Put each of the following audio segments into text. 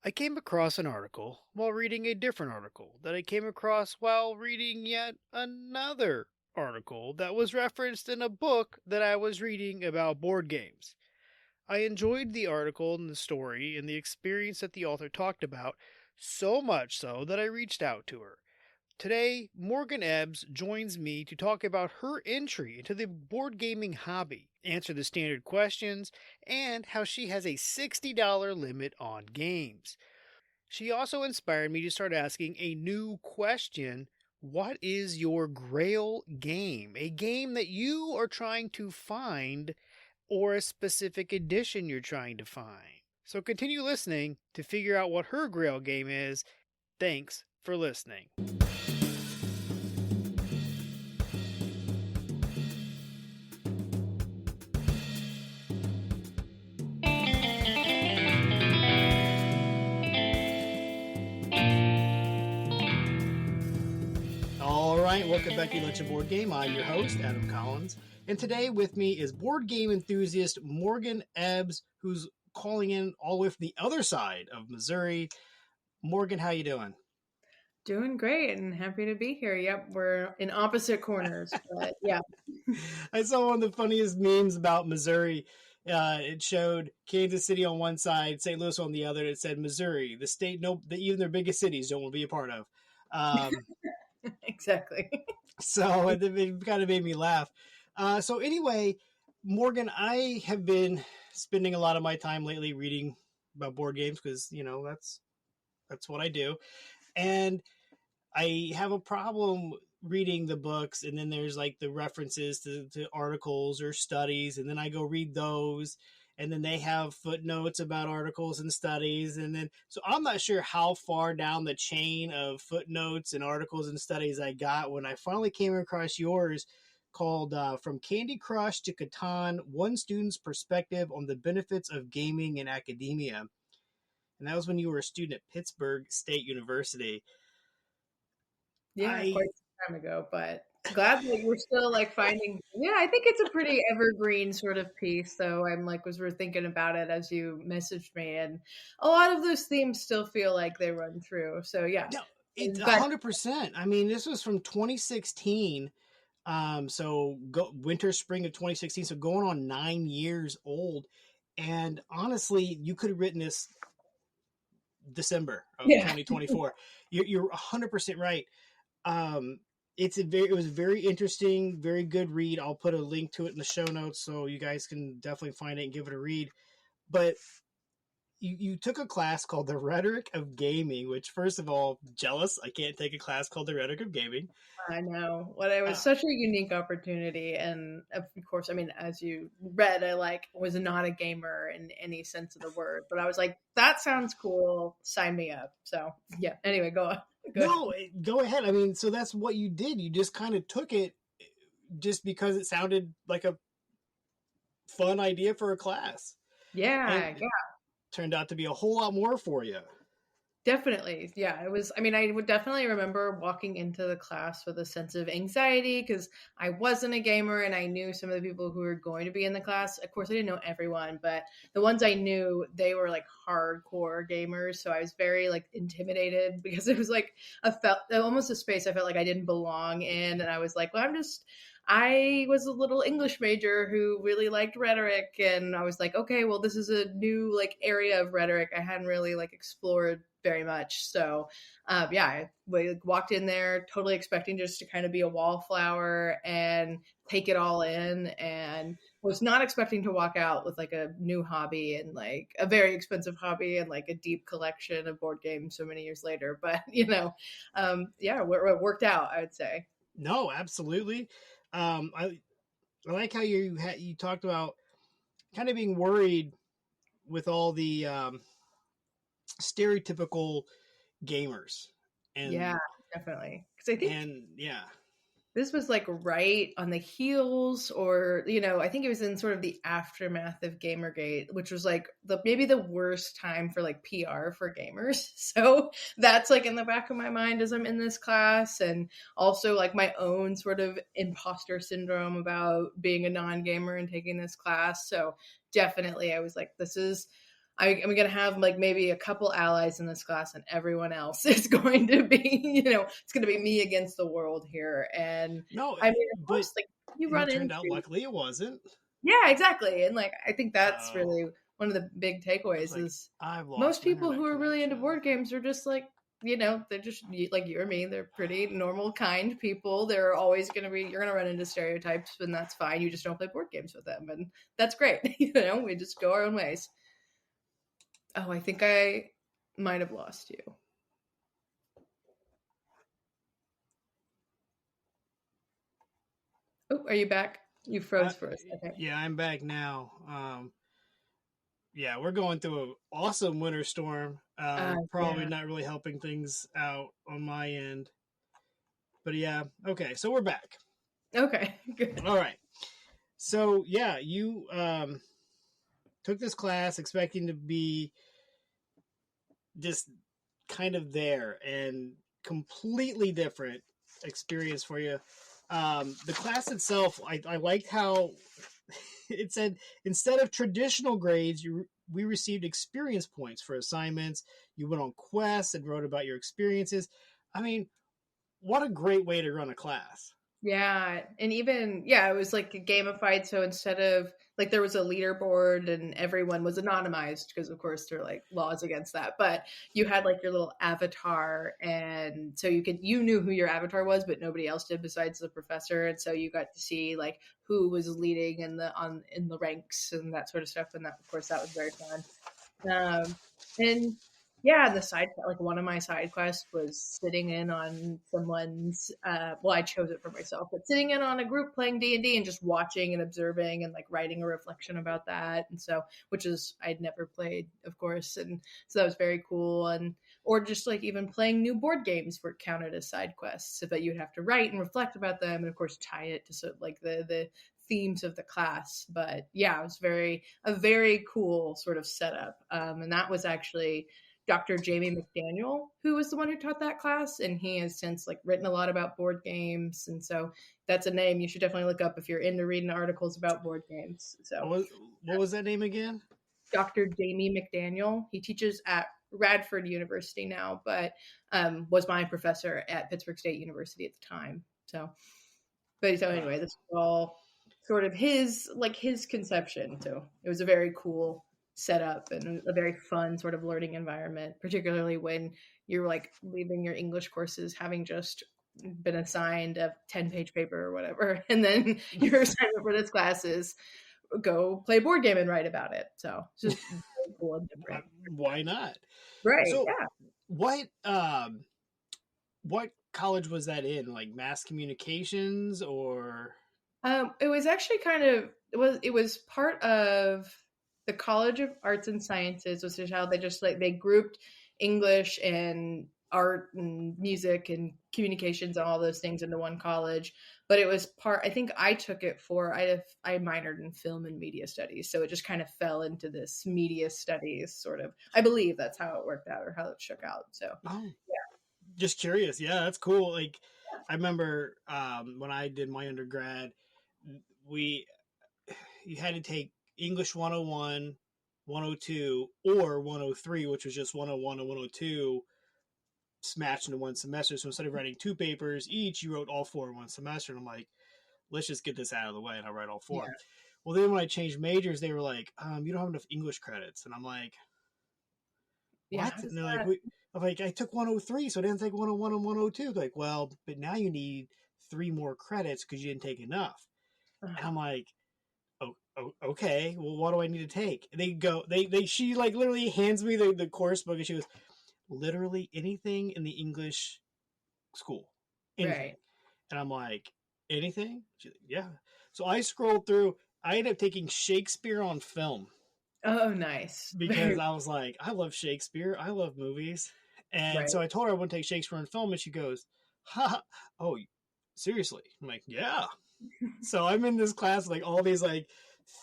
I came across an article while reading a different article that I came across while reading yet another article that was referenced in a book that I was reading about board games. I enjoyed the article and the story and the experience that the author talked about, so much so that I reached out to her. Today, Morgan Ebbs joins me to talk about her entry into the board gaming hobby, answer the standard questions, and how she has a $60 limit on games. She also inspired me to start asking a new question. What is your grail game? A game that you are trying to find or a specific edition you're trying to find. So continue listening to figure out what her grail game is. Thanks for listening. All right, welcome back to Lunch and Board Game. I'm your host, Adam Collins, and today with me is board game enthusiast Morgan Ebbs, who's calling in all the way from the other side of Missouri. Morgan, how you doing? Doing great and happy to be here. Yep, we're in opposite corners, but yeah. I saw one of the funniest memes about Missouri. It showed Kansas City on one side, St. Louis on the other. And it said Missouri, the state even their biggest cities don't want to be a part of. Exactly. So it kind of made me laugh. So anyway, Morgan, I have been spending a lot of my time lately reading about board games because that's what I do, and I have a problem reading the books, and then there's like the references to articles or studies, and then I go read those, and then they have footnotes about articles and studies, and then so I'm not sure how far down the chain of footnotes and articles and studies I got when I finally came across yours called From Candy Crush to Catan, One Student's Perspective on the Benefits of Gaming in Academia. And that was when you were a student at Pittsburgh State University. Yeah, I quite some time ago, but glad that you're still like finding. Yeah, I think it's a pretty evergreen sort of piece. So I'm like, was we're thinking about it as you messaged me, and a lot of those themes still feel like they run through. So yeah, No, it's I'm glad. 100%. I mean, this was from 2016. Winter, spring of 2016. So going on 9 years old. And honestly, you could have written this December of Yeah. 2024. You're 100% right. Um, it was a very interesting, very good read. I'll put a link to it in the show notes so you guys can definitely find it and give it a read. But you took a class called the Rhetoric of Gaming, which first of all, jealous. I can't take a class called the Rhetoric of Gaming. I know. Well, it was Uh, such a unique opportunity, and of course, I mean, as you read, I like was not a gamer in any sense of the word, but I was like, that sounds cool. Sign me up. So yeah. Anyway, go on. Go ahead. no, go ahead. I mean, so that's what you did. You just kind of took it just because it sounded like a fun idea for a class, and Yeah, it yeah. turned out to be a whole lot more for you. Definitely. Yeah, it was I mean, I would definitely remember walking into the class with a sense of anxiety because I wasn't a gamer and I knew some of the people who were going to be in the class. Of course, I didn't know everyone, but the ones I knew, they were like hardcore gamers. So I was very like intimidated because it was like I felt almost a space I felt like I didn't belong in. And I was like, well, I was a little English major who really liked rhetoric, and I was like, okay, well, this is a new like area of rhetoric I hadn't really like explored very much. So, yeah, I walked in there totally expecting just to kind of be a wallflower and take it all in, and was not expecting to walk out with like a new hobby and like a very expensive hobby and like a deep collection of board games so many years later. But yeah, it worked out, I would say. No, absolutely. I like how you talked about kind of being worried with all the stereotypical gamers, Yeah, and definitely. Because I think yeah, this was like right on the heels, or I think it was in sort of the aftermath of Gamergate, which was like maybe the worst time for like PR for gamers. So that's like in the back of my mind as I'm in this class, and also like my own sort of imposter syndrome about being a non-gamer and taking this class. So definitely I was like, this is I'm going to have like maybe a couple allies in this class, and everyone else is going to be, it's going to be me against the world here. And No, I mean, of but course, like you it run turned out into, luckily it wasn't. yeah, exactly. And like, I think that's Oh, really one of the big I was takeaways like, is I've most lost my people who internet are really into connection. board games are just like, they're just like you or me. They're pretty normal, kind people. They're always going to be, you're going to run into stereotypes, and that's fine. You just don't play board games with them. And that's great. We just go our own ways. Oh, I think I might have lost you. Oh, are you back? You I, froze for a second. yeah, I'm back now. Yeah, we're going through an awesome winter storm. Probably Yeah. not really helping things out on my end. But yeah, okay, so we're back. Okay, good. All right. So yeah, you took this class expecting to be just kind of there, and completely different experience for you. The class itself, I liked how it said instead of traditional grades, we received experience points for assignments. You went on quests and wrote about your experiences. I mean, what a great way to run a class. Yeah, and even yeah, it was like a gamified. So instead of like there was a leaderboard and everyone was anonymized because of course there are like laws against that. But you had like your little avatar, and so you knew who your avatar was, but nobody else did besides the professor. And so you got to see like who was leading in the ranks and that sort of stuff. And that of course that was very fun. And yeah, the side like one of my side quests was sitting in on someone's. Well, I chose it for myself, but sitting in on a group playing D and just watching and observing and like writing a reflection about that. And so, which is I'd never played, of course, and so that was very cool. And or just like even playing new board games were counted as side quests, so that you'd have to write and reflect about them, and of course tie it to like the themes of the class. But yeah, it was a very cool sort of setup. And that was actually Dr. Jamie McDaniel, who was the one who taught that class, and he has since like written a lot about board games. And so that's a name you should definitely look up if you're into reading articles about board games. So What was that name again? Dr. Jamie McDaniel, he teaches at Radford University now, but was my professor at Pittsburgh State University at the time. So Wow. anyway, this was all sort of his conception. So it was a very cool setup and a very fun sort of learning environment, particularly when you're like leaving your English courses having just been assigned a 10-page paper or whatever, and then your assignment for this class is go play a board game and write about it. So it's just very cool and different. Why not? Right. So Yeah. what college was that in? Like mass communications or It was actually it was part of the College of Arts and Sciences, which is how they just like they grouped English and art and music and communications and all those things into one college. But it was part. I think I took it for I minored in film and media studies, so it just kind of fell into this media studies sort of. I believe that's how it worked out or how it shook out. So oh, just curious. Yeah, that's cool. Like I remember when I did my undergrad, we you had to take English 101, 102, or 103, which was just 101 and 102 smashed into one semester. So instead of writing two papers each, you wrote all four in one semester. And I'm like, let's just get this out of the way. And I write all yeah, four. Well, then when I changed majors, they were like, you don't have enough English credits. And I'm like, yeah. what? How And does they're like, that? I'm like, I took 103, so I didn't take 101 and 102. They're like, well, but now you need three more credits because you didn't take enough. And I'm like, okay, well, what do I need to take? And she like literally hands me the course book and she goes, literally anything in the English school, anything. Right. And I'm like, anything? She's like, yeah. So I scrolled through. I ended up taking Shakespeare on film Oh, nice. because Very I was like, I love Shakespeare. I love movies. And right. so I told her I wouldn't take Shakespeare on film, and she goes, ha, oh, seriously? I'm like, yeah. So I'm in this class like all these like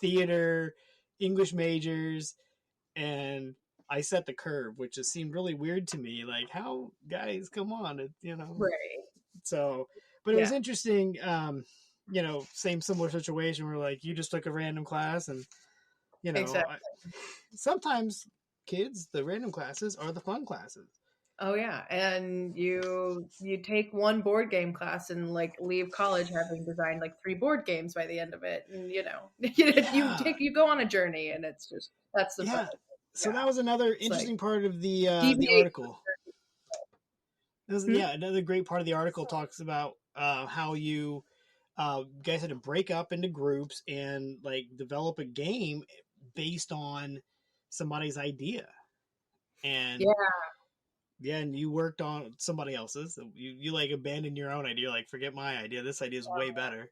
theater, English majors, and I set the curve, which just seemed really weird to me. Like, how guys, come on, Right. So, but it was Yeah. interesting. Same similar situation where like you just took a random class, and you know, Exactly. I, sometimes. kids, the random classes are the fun classes. Oh yeah, and you take one board game class and like leave college having designed like three board games by the end of it, and Yeah, you go on a journey, and it's just that's the fun yeah. of it. So Yeah, that was another it's like interesting part of the deviate. article. That was, Hmm? yeah, another great part of the article talks about how you guys had to break up into groups and like develop a game based on somebody's idea. And Yeah, yeah, and you worked on somebody else's. You like abandoned your own idea. You're like, forget my idea. This idea is way better. So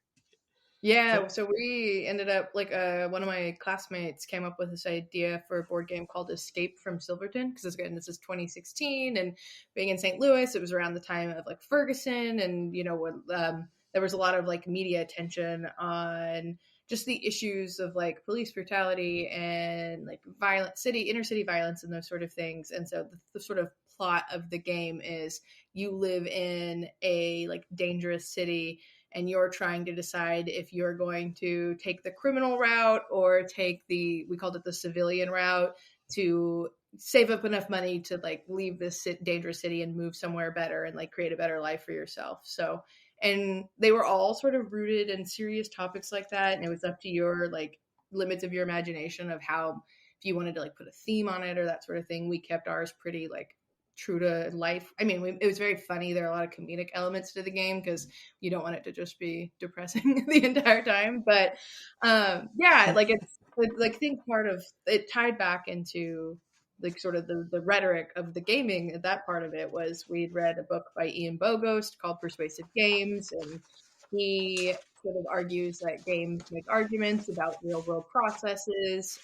yeah. So we ended up like one of my classmates came up with this idea for a board game called Escape from Silverton because again this is 2016 and being in St. Louis, it was around the time of like Ferguson and when there was a lot of like media attention on just the issues of like police brutality and like violent inner city violence and those sort of things. And so the sort of plot of the game is you live in a like dangerous city and you're trying to decide if you're going to take the criminal route or take we called it the civilian route to save up enough money to like leave this dangerous city and move somewhere better and like create a better life for yourself. So, and they were all sort of rooted in serious topics like that, and it was up to your like limits of your imagination of how if you wanted to like put a theme on it or that sort of thing. We kept ours pretty like true to life. I mean, it was very funny. There are a lot of comedic elements to the game because you don't want it to just be depressing the entire time. But yeah, like like I think part of it tied back into like sort of the rhetoric of the gaming. That part of it was we'd read a book by Ian Bogost called Persuasive Games, and he sort of argues that games make arguments about real world processes.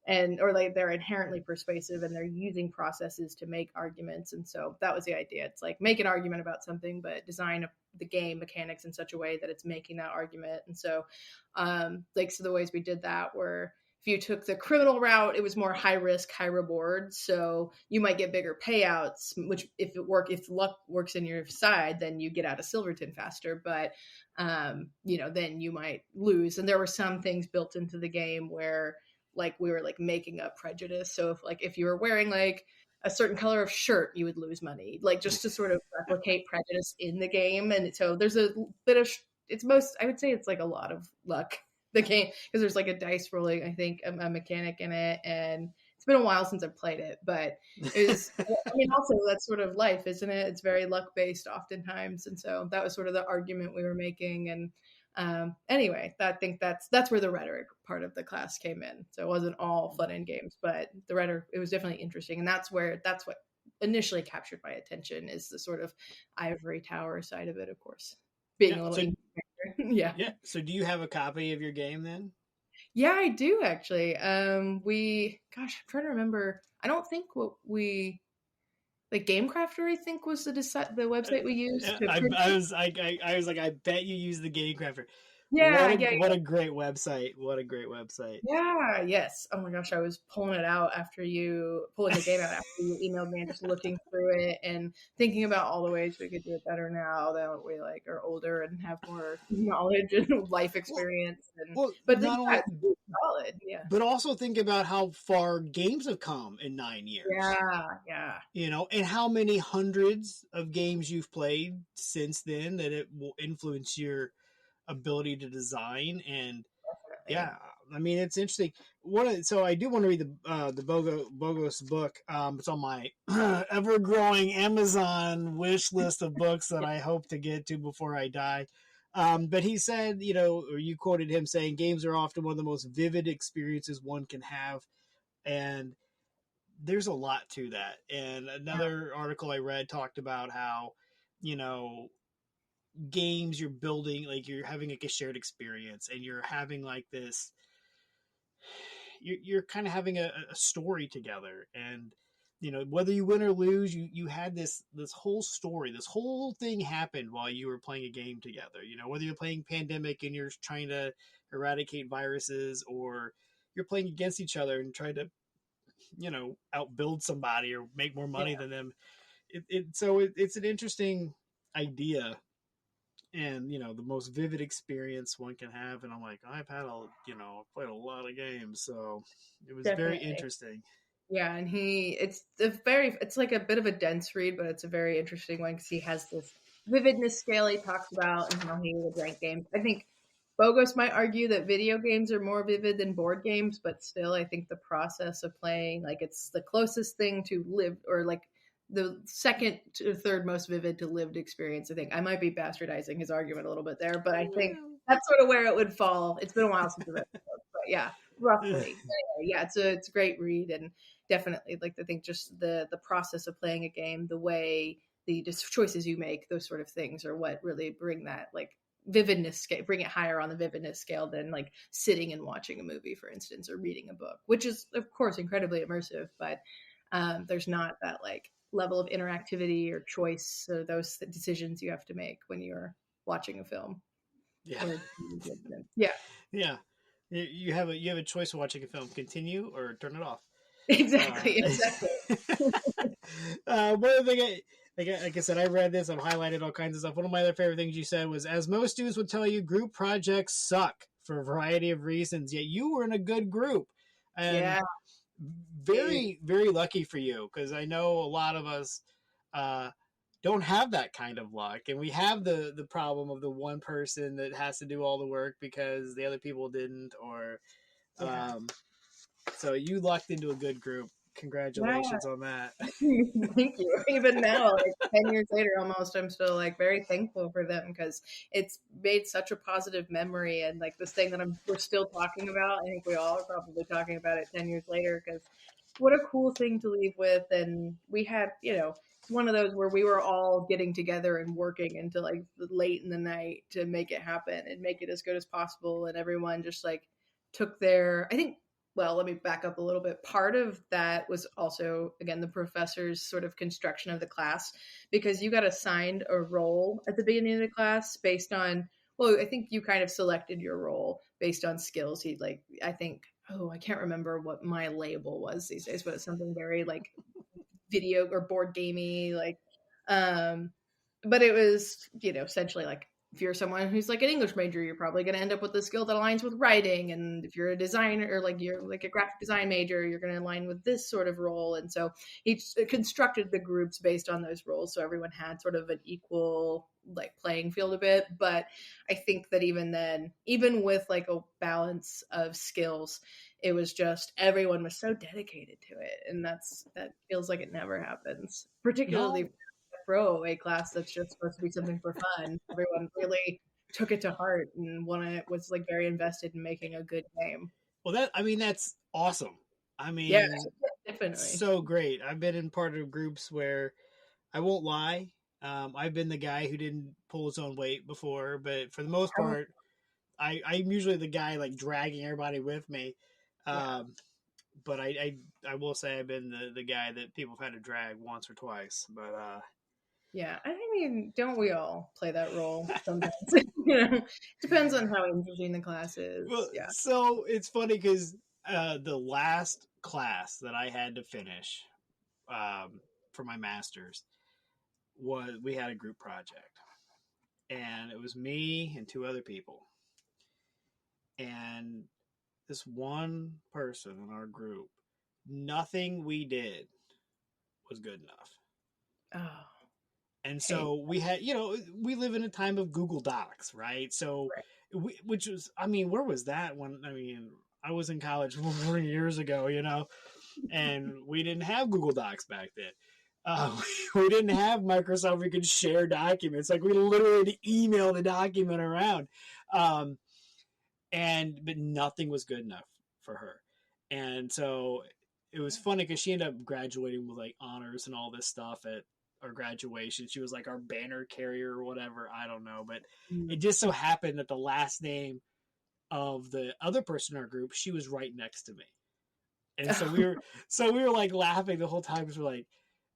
And or like they're inherently persuasive and they're using processes to make arguments, and so that was the idea. It's like make an argument about something but design the game mechanics in such a way that it's making that argument. And so like so the ways we did that were if you took the criminal route, it was more high risk high reward, so you might get bigger payouts, which if luck works in your side, then you get out of Silverton faster. But then you might lose. And there were some things built into the game where like we were like making up prejudice. So if you were wearing like a certain color of shirt, you would lose money, like just to sort of replicate prejudice in the game. And so there's a bit of it's most I would say it's like a lot of luck the game because there's like a dice rolling I think a mechanic in it, and it's been a while since I've played it, but it was I mean also that's sort of life, isn't it? It's very luck based oftentimes, and so that was sort of the argument we were making. And anyway, I think that's where the rhetoric part of the class came in. So it wasn't all fun and games, but the rhetoric, it was definitely interesting, and that's what initially captured my attention is the sort of ivory tower side of it, of course, being yeah, a little so yeah. yeah, so do you have a copy of your game then? Yeah, I do actually. I'm trying to remember. I don't think what we like Game Crafter, I think was the website we used to print I it. was I was like, I bet you use the Game Crafter. Yeah, yeah, What a great website! What a great website! yeah, yes. Oh my gosh, I was pulling it out after you pulling the game out after you emailed me and just looking through it and thinking about all the ways we could do it better now that we like are older and have more knowledge and life Well, experience. And well, but not yeah, only, it's really solid. Yeah. but also think about how far games have come in 9 years. Yeah, yeah. And how many hundreds of games you've played since then that it will influence your ability to design. And Definitely. yeah, I mean, it's interesting. So I do want to read the Bogos book. It's on my ever growing Amazon wish list of books that I hope to get to before I die. But he said, or you quoted him saying, games are often one of the most vivid experiences one can have, and there's a lot to that. And another article I read talked about how, you know, games you're building, like you're having like a shared experience, and you're having like this, you're kind of having a story together. And whether you win or lose, you had this whole story, this whole thing happened while you were playing a game together. Whether you're playing Pandemic and you're trying to eradicate viruses, or you're playing against each other and trying to outbuild somebody or make more Yeah, money than them. It's an interesting idea, and the most vivid experience one can have. And I'm like, I've had I've played a lot of games, so it was very definitely. interesting. Yeah, and it's like a bit of a dense read, but it's a very interesting one because he has this vividness scale he talks about and how he would rank games. I think Bogos might argue that video games are more vivid than board games, but still, I think the process of playing, like, it's the closest thing to live, or like the second to third most vivid to lived experience. I think I might be bastardizing his argument a little bit there, but I think that's sort of where it would fall. It's been a while since I read the book, but yeah, roughly. Anyway, yeah, it's a great read, and definitely, like, I think just the process of playing a game, the way the just choices you make, those sort of things are what really bring that, like, vividness scale, bring it higher on the vividness scale than like sitting and watching a movie, for instance, or reading a book, which is of course incredibly immersive, but there's not that like level of interactivity or choice or those decisions you have to make when you're watching a film. Yeah. Or yeah. Yeah. You have a choice of watching a film: continue or turn it off. Exactly, exactly. One other thing, like I said, I read this. I've highlighted all kinds of stuff. One of my other favorite things you said was, as most students would tell you, group projects suck for a variety of reasons. Yet you were in a good group, and Yeah. very, very lucky for you, because I know a lot of us uh, don't have that kind of luck, and we have the problem of the one person that has to do all the work because the other people didn't, or Yeah. um, so you lucked into a good group. Yeah. Congratulations on that. Thank you. Even now, like 10 years later almost, I'm still like very thankful for them because it's made such a positive memory, and like this thing that we're still talking about. I think we all are probably talking about it 10 years later because what a cool thing to leave with. And we had, it's one of those where we were all getting together and working into like late in the night to make it happen and make it as good as possible. And everyone just like took their, I think, well, let me back up a little bit. Part of that was also, again, the professor's sort of construction of the class, because you got assigned a role at the beginning of the class based on, well, I think you kind of selected your role based on skills. He like, I think, oh, I can't remember what my label was these days, but it's something very like video or board gamey, like, um, but it was, essentially like, if you're someone who's like an English major, you're probably going to end up with a skill that aligns with writing. And if you're a designer, or like you're like a graphic design major, you're going to align with this sort of role. And so he constructed the groups based on those roles, so everyone had sort of an equal like playing field a bit. But I think that even then, even with like a balance of skills, it was just everyone was so dedicated to it, and that feels like it never happens, particularly No, throwaway class that's just supposed to be something for fun. Everyone really took it to heart and was like very invested in making a good game. well, that's awesome. I Yeah, mean, definitely. so great. I've been in part of groups where I won't lie. I've been the guy who didn't pull his own weight before, but for the most Um, part, I'm usually the guy like dragging everybody with me. yeah, Um, but I will say I've been the guy that people have had to drag once or twice. But yeah. I mean, don't we all play that role sometimes? Depends on how interesting the class well, is. Yeah. so it's funny because the last class that I had to finish um, for my master's was, we had a group project, and it was me and two other people, and this one person in our group, nothing we did was good enough. Oh, And hey. so we had, we live in a time of Google Docs, right? So, Right. which was, I mean, where was that when, I mean, I was in college 4 years ago, and we didn't have Google Docs back then. We didn't have Microsoft. We could share documents. Like, we literally had to email the document around. Um, but nothing was good enough for her. And so it was funny because she ended up graduating with like honors and all this stuff at our graduation. She was like our banner carrier or whatever. I don't know. But it Mm. just so happened that the last name of the other person in our group, she was right next to me. And so we were like laughing the whole time because we're like,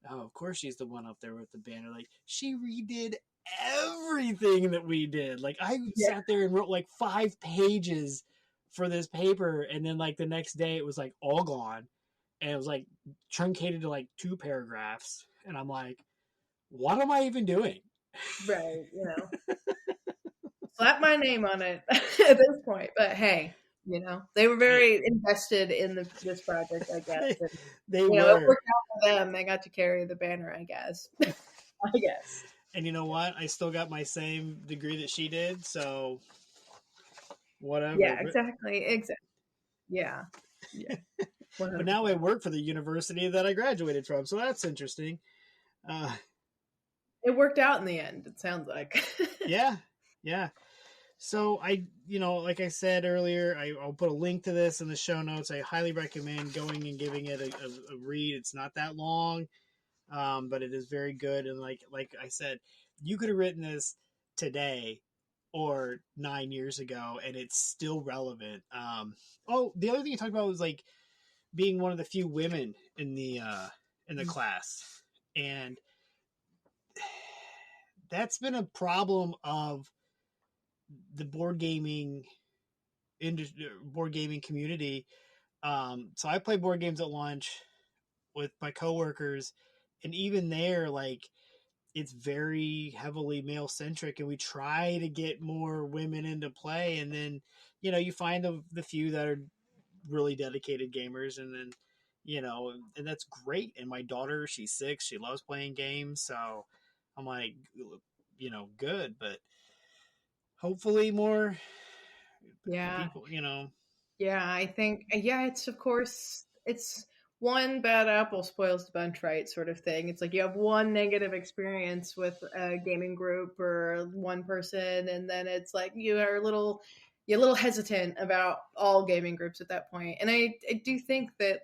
oh, of course she's the one up there with the banner. Like, she redid everything that we did. Like, I Yeah. sat there and wrote like 5 pages for this paper, and then like the next day it was like all gone, and it was like truncated to like 2 paragraphs, and I'm like, what am I even doing? Right. Slap my name on it at this point. But hey. You know, they were I very invested in this project, I guess. they, And, they it were. worked out for them. They got to carry the banner, I guess. I guess. And you know what? I still got my same degree that she did, so whatever. Yeah, exactly. Exactly. Yeah. Yeah. But now I 100%. work for the university that I graduated from, so that's interesting. Uh, It worked out in the end, it sounds like. yeah, yeah. So like I said earlier, I'll put a link to this in the show notes. I highly recommend going and giving it a read. It's not that long, but it is very good. And like I said, you could have written this today or 9 years ago, and it's still relevant. Oh, the other thing you talked about was like being one of the few women in the class, and that's been a problem of the board gaming community. So I play board games at lunch with my coworkers, and even there, like it's very heavily male centric, and we try to get more women into play, and then you find the few that are really dedicated gamers, and then and that's great. And my daughter, she's 6, she loves playing games, so I'm like, good, but hopefully more Yeah. people. Yeah, I think it's of course it's one bad apple spoils the bunch, right? Sort of thing. It's like you have one negative experience with a gaming group or one person, and then it's like you're a little hesitant about all gaming groups at that point. And I do think that,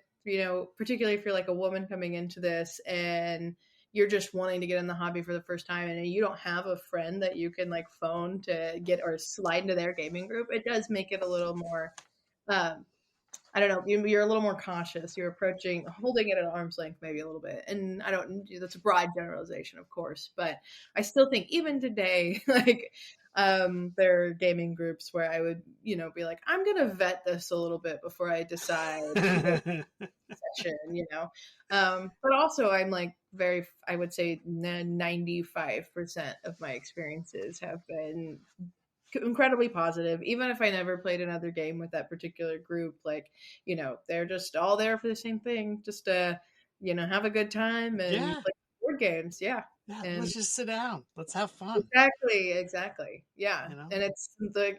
particularly if you're like a woman coming into this and you're just wanting to get in the hobby for the first time and you don't have a friend that you can like phone to get or slide into their gaming group, it does make it a little more um, I don't know, you're a little more cautious. You're holding it at arm's length, maybe a little bit. And I don't, that's a broad generalization, of course, but I still think even today, like, there are gaming groups where I would, be like, I'm going to vet this a little bit before I decide to go session, but also I'm like I would say 95% of my experiences have been incredibly positive, even if I never played another game with that particular group. Like, they're just all there for the same thing, just to have a good time and Yeah, like board games. Yeah. yeah, And let's just sit down, let's have fun. exactly, yeah. you know And it's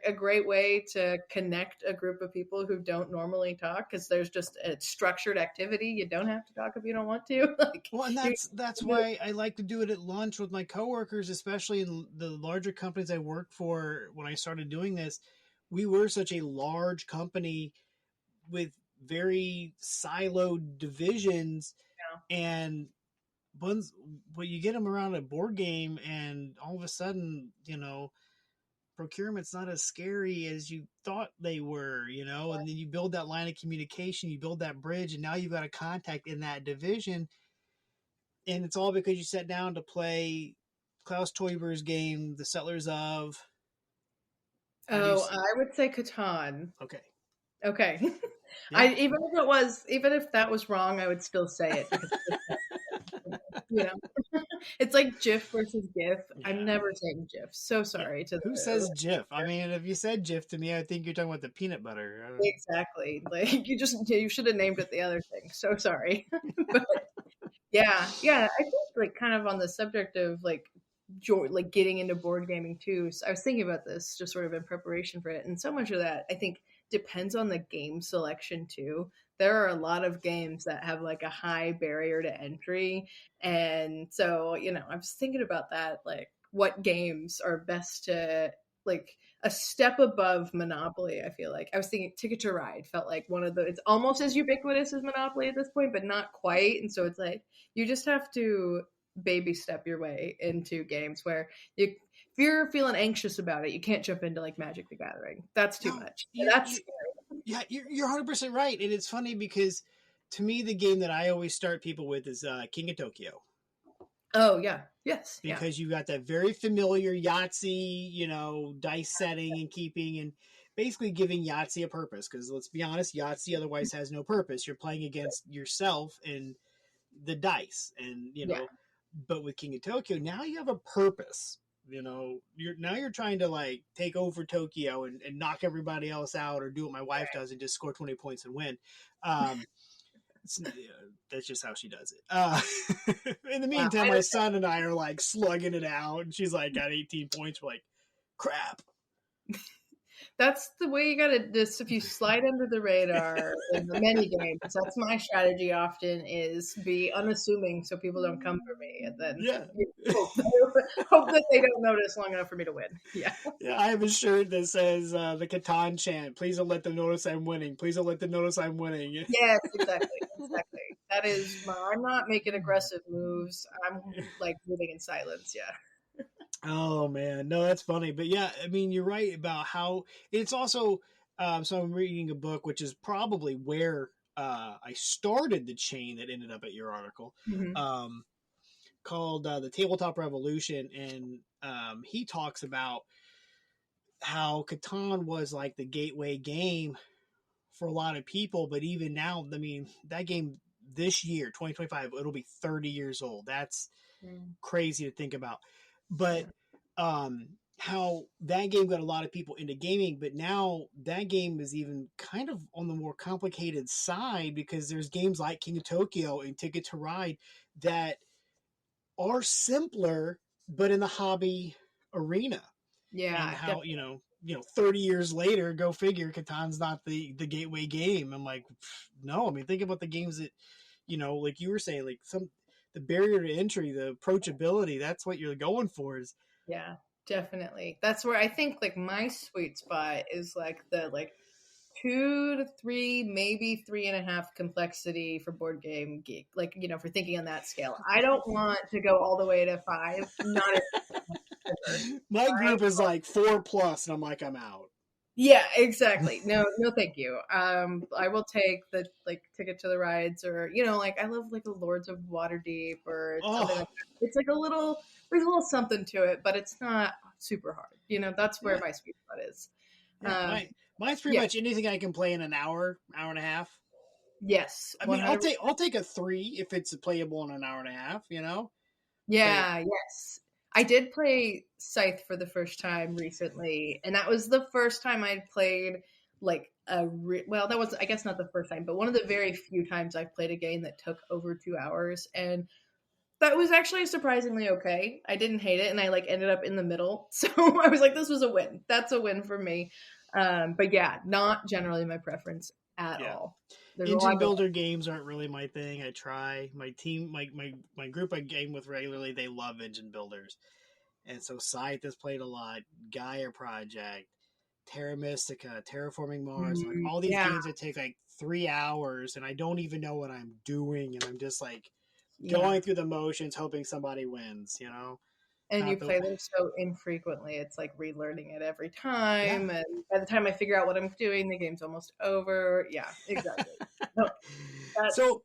a great way to connect a group of people who don't normally talk, because there's just a structured activity. You don't have to talk if you don't want to. Like, Well, and you that's why I like to do it at lunch with my coworkers, especially in the larger companies I worked for. When I started doing this, we were such a large company with very siloed divisions, know, and once when you get them around a board game, and all of a sudden, procurement's not as scary as you thought they were. And then you build that line of communication, you build that bridge, and now you've got a contact in that division, and it's all because you sat down to play Klaus Teuber's game, The Settlers of. Have you? oh, I would say Catan. Okay. Okay. Yeah. Even if that was wrong, I would still say it because you know, it's like GIF versus GIF. I'm Yeah. never saying GIF. So Yeah. sorry to Who the says Jif? I mean, if you said Jif to me, I think you're talking about the peanut butter. exactly. Like you should have named it the other thing. So sorry. But yeah, yeah. I think like kind of on the subject of like like getting into board gaming too. So I was thinking about this just sort of in preparation for it, and so much of that I think depends on the game selection too. There are a lot of games that have like a high barrier to entry, and so I was thinking about that, like what games are best to like a step above Monopoly. I feel like I was thinking Ticket to Ride felt like one of the. It's almost as ubiquitous as Monopoly at this point, but not quite. And so it's like you just have to baby step your way into games where if you're feeling anxious about it, you can't jump into like Magic the Gathering. That's too No, much. you, That's you, yeah, you're 100% right, and it's funny because to me, the game that I always start people with is King of Tokyo, oh yeah, yes, yeah, because you got that very familiar Yahtzee, dice setting and keeping, and basically giving Yahtzee a purpose. Because let's be honest, Yahtzee otherwise has no purpose. You're playing against yourself and the dice, and yeah, but with King of Tokyo, now you have a purpose. you're trying to like take over Tokyo and knock everybody else out, or do what my wife does and just score 20 points and win. Um, that's just how she does it. In the Wow. meantime, my son and I are like slugging it out, and she's like got 18 points. We're like, crap. That's the way you gotta just if you slide under the radar in the many games, that's my strategy often is be unassuming so people don't come for me and then Yeah. hope, hope that they don't notice long enough for me to win. Yeah. Yeah, I have a shirt that says the Catan chant. Please don't let them notice I'm winning. Please don't let them notice I'm winning. Yes, exactly. Exactly. That is I'm not making aggressive moves. I'm like moving in silence. Yeah. Oh man, no, that's funny. But yeah, I mean, you're right about how it's also. So I'm reading a book, which is probably where I started the chain that ended up at your article, Mm-hmm. um, called "The Tabletop Revolution," and he talks about how Catan was like the gateway game for a lot of people. But even now, I mean, that game this year, 2025, it'll be 30 years old. That's crazy to think about. But Yeah. how that game got a lot of people into gaming, but now that game is even kind of on the more complicated side because there's games like King of Tokyo and Ticket to Ride that are simpler, but in the hobby arena. And Yeah. how 30 years later, go figure, Catan's not the gateway game. I'm like, no. I mean, think about the games that like you were saying, like the barrier to entry, the approachability. That's what you're going for. Is Yeah, definitely. That's where I think like my sweet spot is like the like 2 to 3, maybe 3.5 complexity for board game geek. Like, for thinking on that scale. I don't want to go all the way to 5. Not ever. my group is like 4+, and I'm like, I'm out. Yeah, exactly. No, no, thank you. I will take the like Ticket to the Rides, or like I love like the Lords of Waterdeep or something Oh like that. It's like there's a little something to it, but it's not super hard. That's where yeah, my sweet spot is. yeah. Um, Mine's pretty yeah, much anything I can play in an hour, hour and a half. yes, I mean, 100. I'll take a 3 if it's playable in an hour and a half. But Yeah, yes. I did play Scythe for the first time recently, and that was the first time I'd played like well, that was I guess not the first time, but one of the very few times I've played a game that took over 2 hours, and that was actually surprisingly okay. I didn't hate it, and I like ended up in the middle, so I was like, this was a win. That's a win for me. But yeah, not generally my preference at yeah, all. There's a engine lot going. builder games aren't really my thing. I try. My team, my group I game with regularly, they love engine builders. And so Scythe has played a lot, Gaia Project, Terra Mystica, Terraforming Mars, like all these Yeah, games that take like 3 hours, and I don't even know what I'm doing, and I'm just like yeah. going through the motions, hoping somebody wins. And you Not the play them so infrequently, it's like relearning it every yeah. time. And by the time I figure out what I'm doing, the game's almost over. Yeah, exactly. No, that's so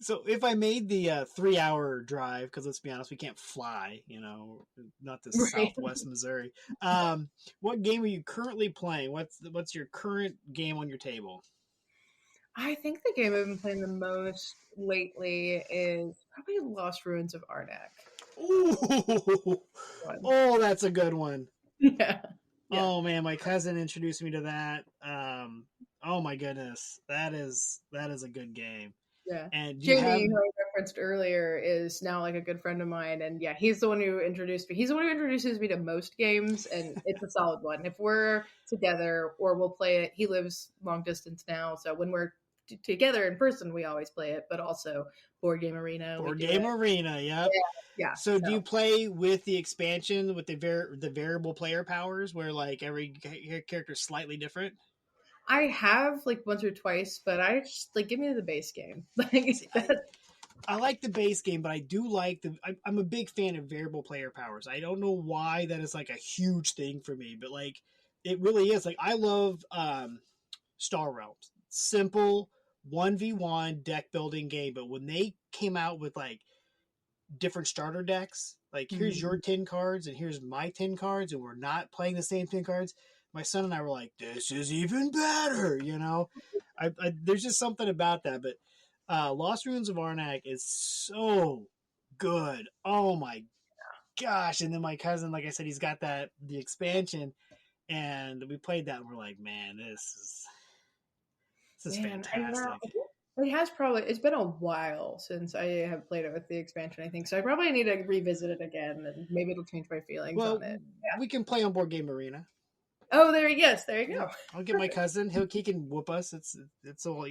so if I made the 3 hour drive, because let's be honest, we can't fly, not to right. Southwest Missouri. What game are you currently playing? What's your current game on your table? I think the game I've been playing the most lately is probably Lost Ruins of Arnak. Ooh, One. oh, that's a good one. Yeah. Yeah. Oh man, my cousin introduced me to that. Oh my goodness, that is a good game. Yeah. And you have Jamie, who I referenced earlier, is now like a good friend of mine, and yeah, he's the one who introduced me. He's the one who introduces me to most games, and it's a solid one. If we're together, or we'll play it, he lives long distance now, so when we're together in person, we always play it. But also Board Game Arena, we Board do Game it. Arena. Yep. Yeah. So do you So play with the expansion with the variable player powers, where like every character is slightly different? I have like once or twice, but I just like give me the base game. See, Like that. I like the base game, but I do like I'm a big fan of variable player powers. I don't know why that is like a huge thing for me, but like it really is. Like I love Star Realms, simple 1v1 deck building game. But when they came out with like different starter decks, like here's your Mhm. 10 cards and here's my 10 cards, and we're not playing the same 10 cards. My son and I were like, this is even better. There's just something about that. But Lost Ruins of Arnak is so good. Oh my! gosh. And then my cousin, like I said, he's got the expansion, and we played that, and we're like, man, this is Man, I know. fantastic. It's been a while since I have played it with the expansion, I think. So I probably need to revisit it again and maybe it'll change my feelings Well, on it. Yeah. we can play on Board Game Arena. Oh, there you Yeah, go. I'll get my cousin. He can whoop us. It's all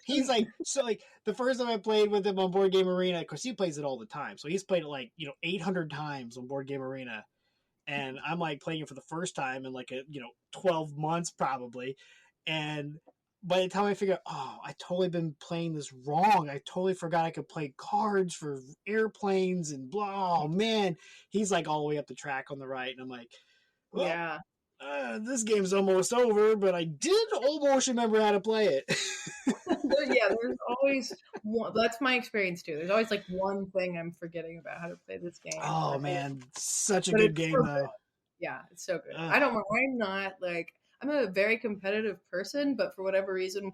he's like so like the first time I played with him on Board Game Arena, because he plays it all the time. So he's played it like 800 times on Board Game Arena, and I'm like playing it for the first time in like 12 months probably, and by the time I figure out, oh, I totally been playing this wrong. I totally forgot I could play cards for airplanes and blah. Oh man, he's like all the way up the track on the right, and I'm like, well, Yeah. this game's almost over, but I did almost remember how to play it. Yeah, there's always one. That's my experience too. There's always like one thing I'm forgetting about how to play this game. Oh man, such a But good it's game so though. good. Yeah, it's so good. Ugh. I don't know. I'm not like I'm a very competitive person, but for whatever reason,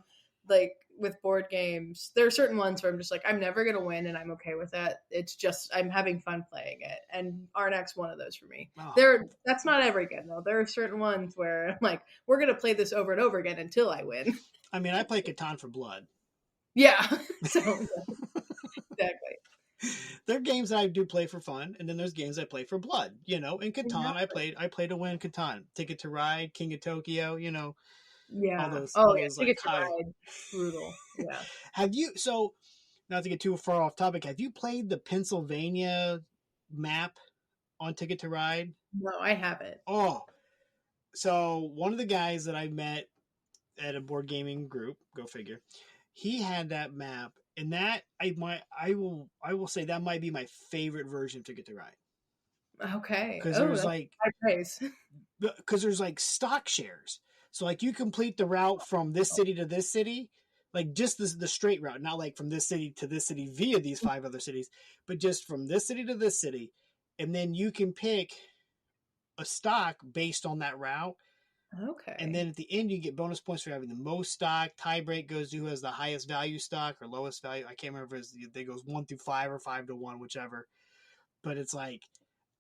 like with board games, there are certain ones where I'm just like I'm never gonna win, and I'm okay with that. It's just I'm having fun playing it, and Arnak's one of those for me. Oh. That's not every game though. There are certain ones where I'm like we're gonna play this over and over again until I win. I mean, I play Catan for blood. Yeah. So exactly. There are games that I do play for fun, and then there's games I play for blood. In Catan, I played to win Catan. Ticket to Ride, King of Tokyo. All Yeah. those. Oh All yeah. those Ticket like to high. Ride. Brutal. Yeah. Have you? So, not to get too far off topic, have you played the Pennsylvania map on Ticket to Ride? No, I haven't. Oh, so one of the guys that I met at a board gaming group, go figure, he had that map, and that I will say that might be my favorite version of Ticket to Ride, Okay. because Oh, there's that's like high praise. stock shares, so like you complete the route from this city to this city, like just the straight route, not like from this city to this city via these 5 other cities, but just from this city to this city, and then you can pick a stock based on that route. Okay. And then at the end, you get bonus points for having the most stock. Tie break goes to who has the highest value stock or lowest value. I can't remember if it goes 1 through 5 or 5 to 1, whichever. But it's like,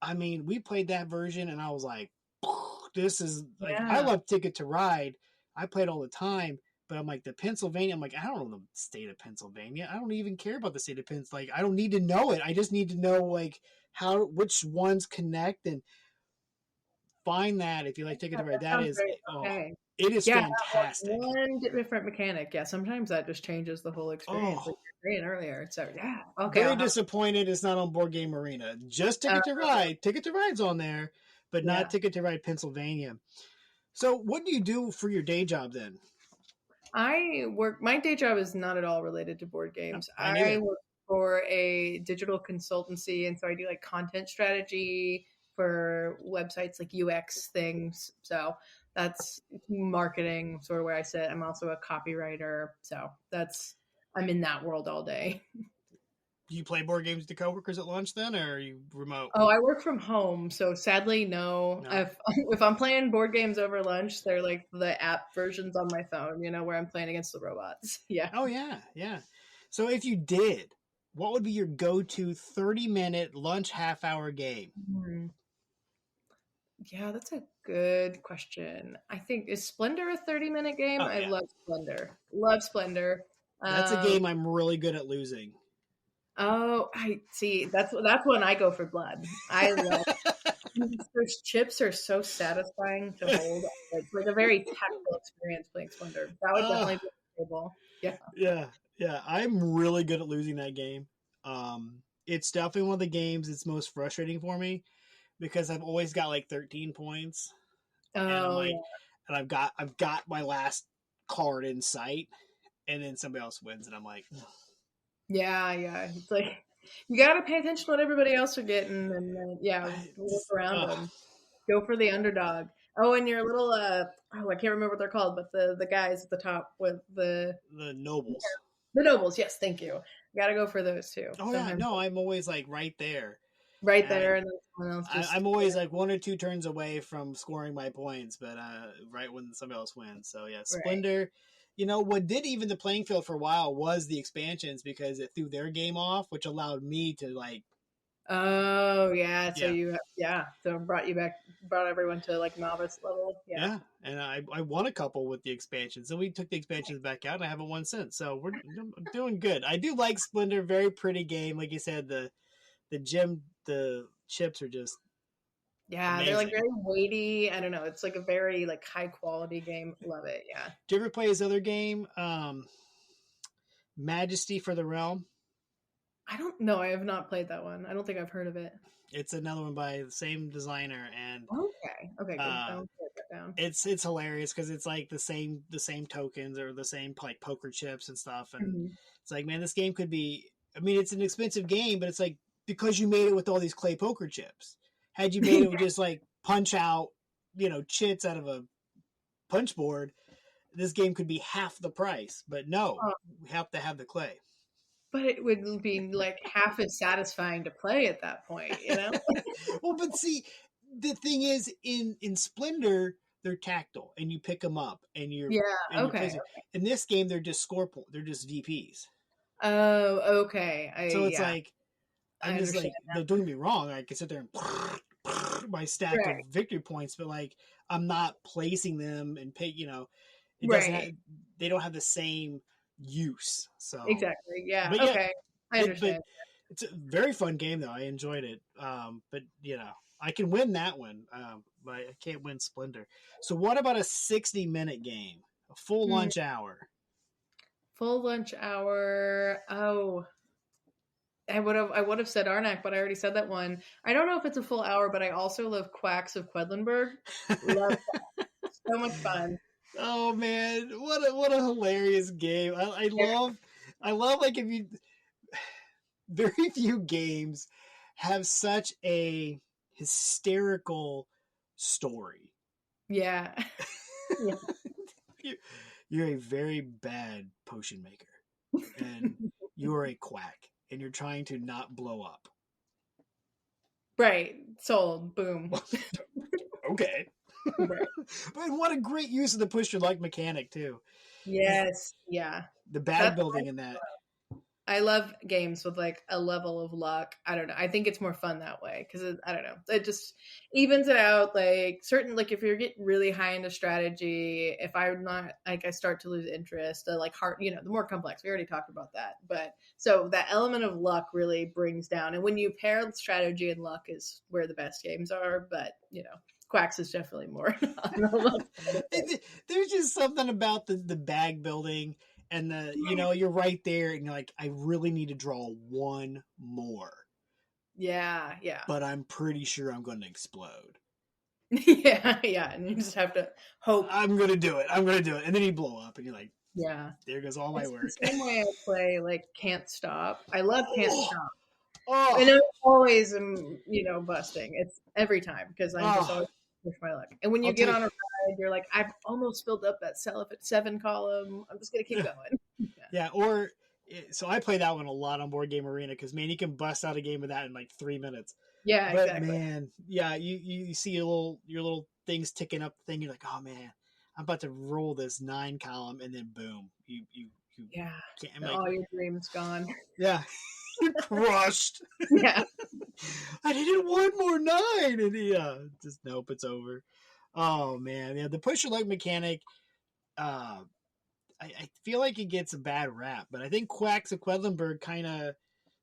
I mean, we played that version, and I was like, this is like, I Yeah. love Ticket to Ride. I played all the time, but I'm like, the Pennsylvania, I'm like, I don't know the state of Pennsylvania. I don't even care about the state of Pennsylvania. Like, I don't need to know it. I just need to know like which ones connect, and find that if you like Ticket to Ride. That That sounds is, great. oh, Okay. it is Yeah, fantastic. one different mechanic. Yeah, sometimes that just changes the whole experience, Oh, like you were saying earlier. So yeah, okay. very I'll have disappointed it's not on Board Game Arena. Just uh, Ticket to Ride. Ticket to Ride's on there, but not yeah. Ticket to Ride Pennsylvania. So, what do you do for your day job then? My day job is not at all related to board games. Mine I either. work for a digital consultancy, and so I do like content strategy for websites, like UX things. So that's marketing, sort of where I sit. I'm also a copywriter, so I'm in that world all day. Do you play board games with the coworkers at lunch then, or are you remote? Oh, I work from home, so sadly, no. No. If I'm playing board games over lunch, they're like the app versions on my phone, where I'm playing against the robots. Yeah. Oh yeah, yeah. So if you did, what would be your go-to 30-minute lunch half-hour game? Hmm. Yeah, that's a good question. I think is Splendor a 30-minute game? Oh I yeah, love Splendor. Love Splendor. that's a Um, game I'm really good at losing. oh, I see. That's when I go for blood. I love those chips are so satisfying to hold. It's like a very tactile experience playing Splendor. That would uh, definitely be on the table. Yeah. yeah, yeah. I'm really good at losing that game. It's definitely one of the games that's most frustrating for me because I've always got like 13 points, and I'm Oh like, yeah. and I've got my last card in sight, and then somebody else wins, and I'm like, Yeah, yeah. It's like you got to pay attention to what everybody else are getting, and yeah, look around them. Go for the underdog. Oh, and your little I can't remember what they're called, but the guys at the top with the nobles. the nobles. Yes, thank you. Got to go for those too. Oh yeah, Sometimes no, I'm always like right there. right And there, and then someone else just I'm always like 1 or 2 turns away from scoring my points, but right when somebody else wins. So yeah, right. Splendor. What did even the playing field for a while was the expansions because it threw their game off, which allowed me to like Oh yeah, so Yeah. so it brought everyone to like novice level. Yeah. Yeah, and I won a couple with the expansions. So we took the expansions back out, and I haven't won since. So we're doing good. I do like Splendor, very pretty game. Like you said, the chips are just Yeah, they're like amazing. very weighty. I don't know. It's like a very like high quality game. Love it. Yeah. Do you ever play his other game, Majesty for the Realm? I don't know. I have not played that one. I don't think I've heard of it. It's another one by the same designer, and Okay. Okay, good. uh, I'll put that down. it's hilarious because it's like the same tokens or the same like poker chips and stuff, and Mhm. it's like, man, this game could be. I mean, it's an expensive game, but it's like because you made it with all these clay poker chips. Had you made it with just like punch out, chits out of a punch board, this game could be half the price. But no, Oh, we have to have the clay. but it would be like half as satisfying to play at that point, you know? Well, but see, the thing is, in Splendor, they're tactile, and you pick them up, and Yeah. you Okay. place it. In this game, they're just score point. They're just VPs. Oh, okay. So it's Yeah, like I I'm just understand like, don't get me wrong, I can sit there and my stack of Right. victory points, but like I'm not placing them and pay. It doesn't. Right. They don't have the same use. So, Exactly. Yeah. but yeah, Okay. I but understand. it's a very fun game though. I enjoyed it. But I can win that one. But I can't win Splendor. So what about a 60-minute game, a full Hmm. lunch hour? Full lunch hour. Oh, I would have said Arnak, but I already said that one. I don't know if it's a full hour, but I also love Quacks of Quedlinburg. Love so much fun. Oh man, what a hilarious game! I love like if you very few games have such a hysterical story. Yeah. Yeah. You- You're a very bad potion maker, and you are a quack, and you're trying to not blow up. Right. Sold. Boom. Okay. Right. But what a great use of the push your luck mechanic too. Is Yes. Yeah. the bag That's building in that. I love games with like a level of luck. I don't know. I think it's more fun that way because I don't know. It just evens it out. Like certain, like if you're getting really high into strategy, if I'm not like I start to lose interest, like heart, the more complex. We already talked about that, but so that element of luck really brings down. And when you pair strategy and luck, is where the best games are. But Quacks is definitely more on the luck side of it. There's just something about the bag building and you're right there and you're like, I really need to draw one more, Yeah, yeah, but I'm pretty sure I'm going to explode. yeah, yeah. And you just have to hope. I'm going to do it. I'm going to do it. And then you blow up and you're like, Yeah. there goes all my It's the work. same way I play like Can't Stop. I love Can't Oh, Stop. And oh, I always am, busting. It's every time because I'm just oh. always push my luck. And when you I'll get tell you. on a ride, you're like, I've almost filled up that cell if it's 7 column. I'm just gonna keep going. Yeah, so I play that one a lot on Board Game Arena because man, you can bust out a game of that in like 3 minutes. Yeah, But exactly. man, yeah, you see your little things ticking up the thing. You're like, oh man, I'm about to roll this 9 column, and then boom, you Yeah. can't. I'm And like, all your dreams gone. yeah, you're crushed. Yeah. I needed one more 9, and yeah, just nope, it's over. Oh man, yeah, the push your luck mechanic. Uh, I feel like it gets a bad rap, but I think Quacks of Quedlinburg kind of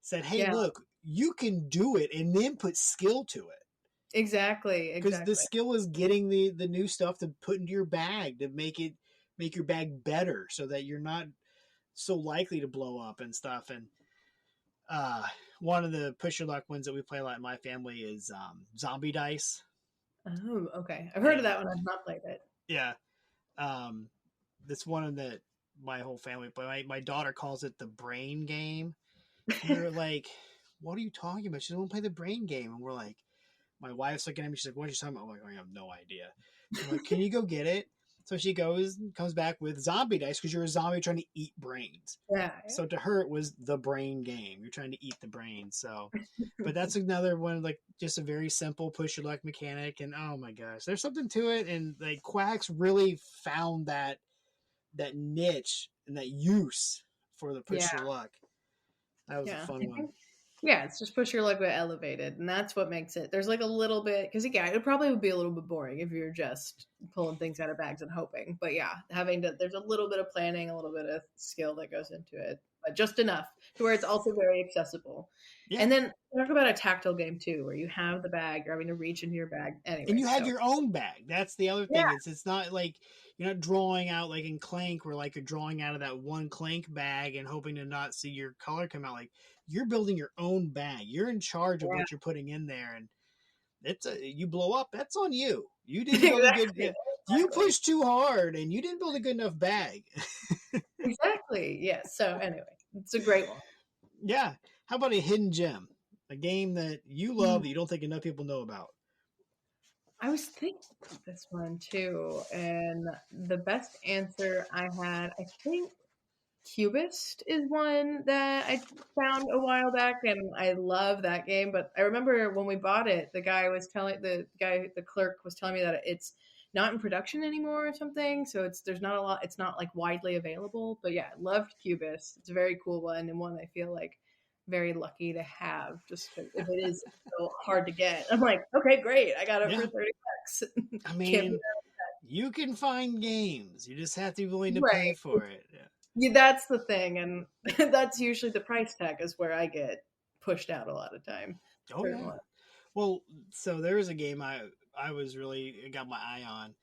said, hey, Yeah. look, you can do it, and then put skill to it. Exactly. Because the Exactly. skill is getting the new stuff to put into your bag to make your bag better so that you're not so likely to blow up and stuff. And uh one of the push your luck ones that we play a lot in my family is zombie dice. Oh, okay. I've heard of And that one. I've not played it. yeah, um that's one that my whole family play. My daughter calls it the brain game. And we're like, what are you talking about? She doesn't want to play the brain game. And we're like, my wife's looking at me. She's like, what are you talking about? I'm like, I have no idea. So I'm like, can you go get it? So she goes and comes back with zombie dice because you're a zombie trying to eat brains. Yeah. So to her, it was the brain game. You're trying to eat the brain. So, but that's another one, like just a very simple push your luck mechanic. And oh my gosh, there's something to it. And like Quacks really found that niche and that use for the push Yeah. your luck. That was a Yeah. fun one. Yeah, it's just push your luck but elevated, and that's what makes it. There's like a little bit because yeah, it probably would be a little bit boring if you're just pulling things out of bags and hoping. But yeah, having to there's a little bit of planning, a little bit of skill that goes into it, but just enough to where it's also very accessible. Yeah. And then talk about a tactile game too, where you have the bag, you're having to reach into your bag And anyway. you have So your own bag. That's the other yeah, thing. It's not like you're not drawing out like in Clank, where like you're drawing out of that one Clank bag and hoping to not see your color come out. Like you're building your own bag. You're in charge of yeah, what you're putting in there, and you blow up. That's on you. You didn't build a good. exactly, You exactly, pushed too hard, and you didn't build a good enough bag. exactly. Yeah. So anyway, it's a great one. Yeah. How about a hidden gem? A game that you love that you don't think enough people know about. I was thinking about this one too, and the best answer I had, I think Cubist is one that I found a while back, and I love that game. But I remember when we bought it, the clerk was telling me that it's not in production anymore or something. So there's not a lot. It's not like widely available. But yeah, I loved Cubist. It's a very cool one and one I feel like very lucky to have. Just 'cause if it is so hard to get, I'm like, okay, great, I got it for Yeah. $30. I Can't be mean, you can find games. You just have to be willing to pay right. for it. Yeah. Yeah, that's the thing, and that's usually the price tag is where I get pushed out a lot of time. Oh Certain yeah. ones. Well, so there was a game I was really got my eye on,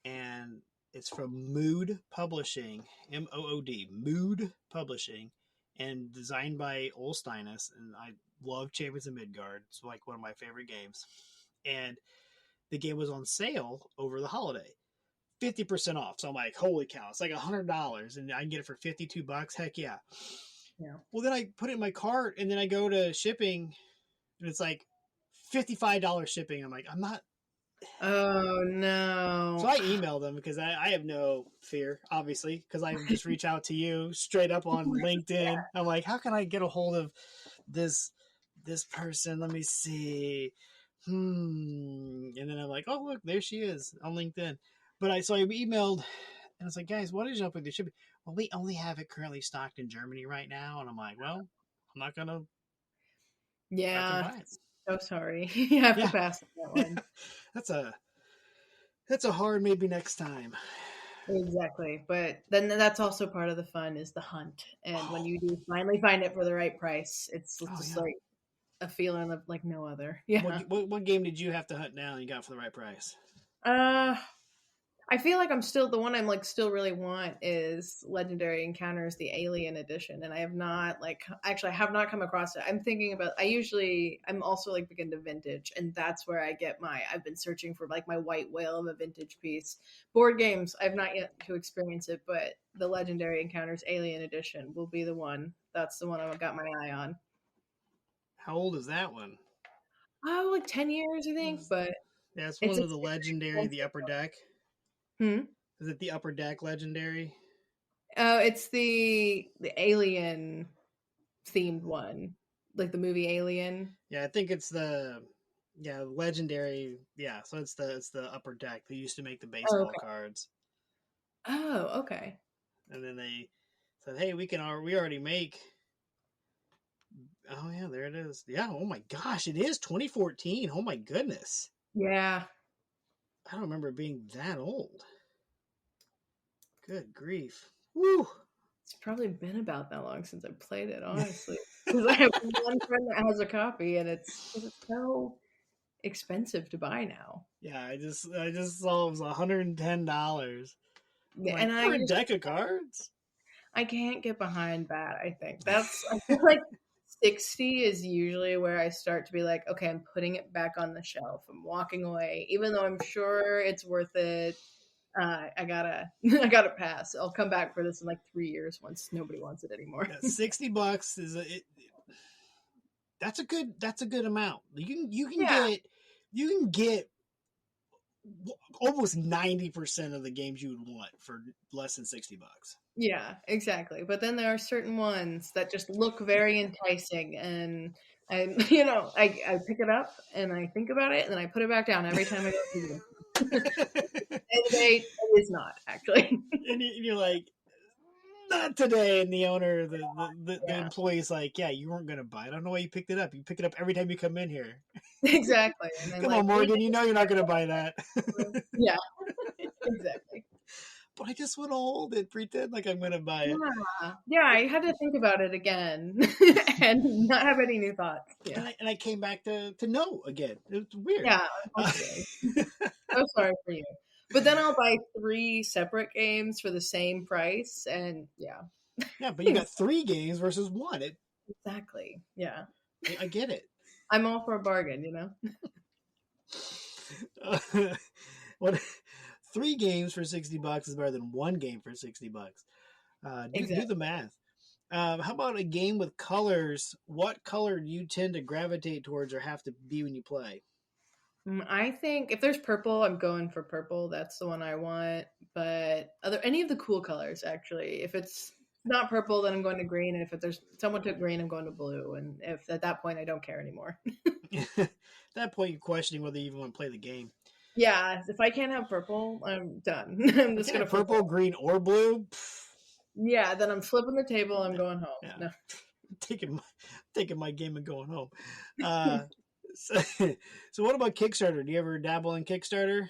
and it's from Mood Publishing, Mood, Mood Publishing, and designed by Olsteinus. And I love Champions of Midgard. It's like one of my favorite games. And the game was on sale over the holiday, 50% off. So I'm like, holy cow, it's like $100, and I can get it for $52. Heck yeah. Yeah. Well, then I put it in my cart, and then I go to shipping, and it's like $55 shipping. I'm like, I'm not. Oh So no. I emailed them because I have no fear, obviously, because I just reach out to you straight up on LinkedIn. I'm like, how can I get a hold of this this person? Let me see. And then I'm like, oh look, there she is on LinkedIn. But I emailed and I was like, guys, what is up with the shipping? Well, we only have it currently stocked in Germany right now, and I'm like, well, I'm not gonna Yeah. buy it. So sorry. You have to Yeah, pass on that one. that's a hard maybe next time. Exactly. But then that's also part of the fun is the hunt. And when Oh, you do finally find it for the right price, it's oh just yeah. like a feeling of like no other. Yeah. What game did you have to hunt down and you got for the right price? Uh I feel like I'm still the one I'm like still really want is Legendary Encounters the Alien Edition, and I have not I have not come across it. I'm thinking about I'm also like big into vintage, and that's where I get I've been searching for like my white whale of a vintage piece. Board games I've not yet to experience it, but the Legendary Encounters Alien Edition will be the one. That's the one I've got my eye on. How old is that one? Oh, like 10 years I think, but Yeah, it's it's one a of the legendary, the upper deck. hmm. Is it the upper deck legendary? Oh, it's the alien themed one, like the movie Alien. Yeah, I think it's the legendary. Yeah, so it's the upper deck. They used to make the Oh, baseball okay. cards, Oh, okay. and then they said, "Hey, we already make." Oh yeah, there it is. Yeah. Oh my gosh, it is 2014. Oh my goodness, Yeah. I don't remember it being that old. Good grief. Woo. It's probably been about that long since I played it, honestly. Because I have one friend that has a copy, and it's so expensive to buy now. Yeah, I just saw it was $110. I'm Yeah, like, and for a deck of cards? I can't get behind that. I feel like 60 is usually where I start to be like, okay, I'm putting it back on the shelf. I'm walking away, even though I'm sure it's worth it. I gotta I gotta pass. I'll come back for this in like 3 years once nobody wants it anymore. Yeah, $60 is that's a good amount. Yeah, You can get almost 90% of the games you would want for less than $60. yeah, exactly. But then there are certain ones that just look very enticing, and I I pick it up and I think about it, and then I put it back down every time I go through them. and And it is not actually. you're like, not today. And the owner, the Yeah, employee's like, yeah, you weren't going to buy it. I don't know why you picked it up. You pick it up every time you come in here. exactly. And then Come on, like leave Morgan, it you in know you're not going to buy there. that. Yeah, exactly. But I just want to hold it, pretend like I'm going to buy it. Yeah, I had to think about it again and not have any new thoughts. Yeah. And I came back to no again. It's weird. Yeah, unfortunately. So sorry for you. But then I'll buy 3 separate games for the same price and yeah. Yeah, but you got 3 games versus 1. Exactly. Yeah. I get it. I'm all for a bargain, you know? What 3 games for $60 is better than 1 game for $60. Do the Exactly. math. How about a game with colors? What color do you tend to gravitate towards or have to be when you play? I think if there's purple, I'm going for purple. That's the one I want. But other any of the cool colors actually. If it's not purple, then I'm going to green. And if there's someone took green, I'm going to blue. And if at that point I don't care anymore. At that point, you're questioning whether you even want to play the game. Yeah, if I can't have purple, I'm done. I'm I just can't gonna have flip it. purple, green, or blue. Yeah, then I'm flipping the table. I'm going home. Yeah, No. taking my game and going home. So, so what about Kickstarter? Do you ever dabble in Kickstarter?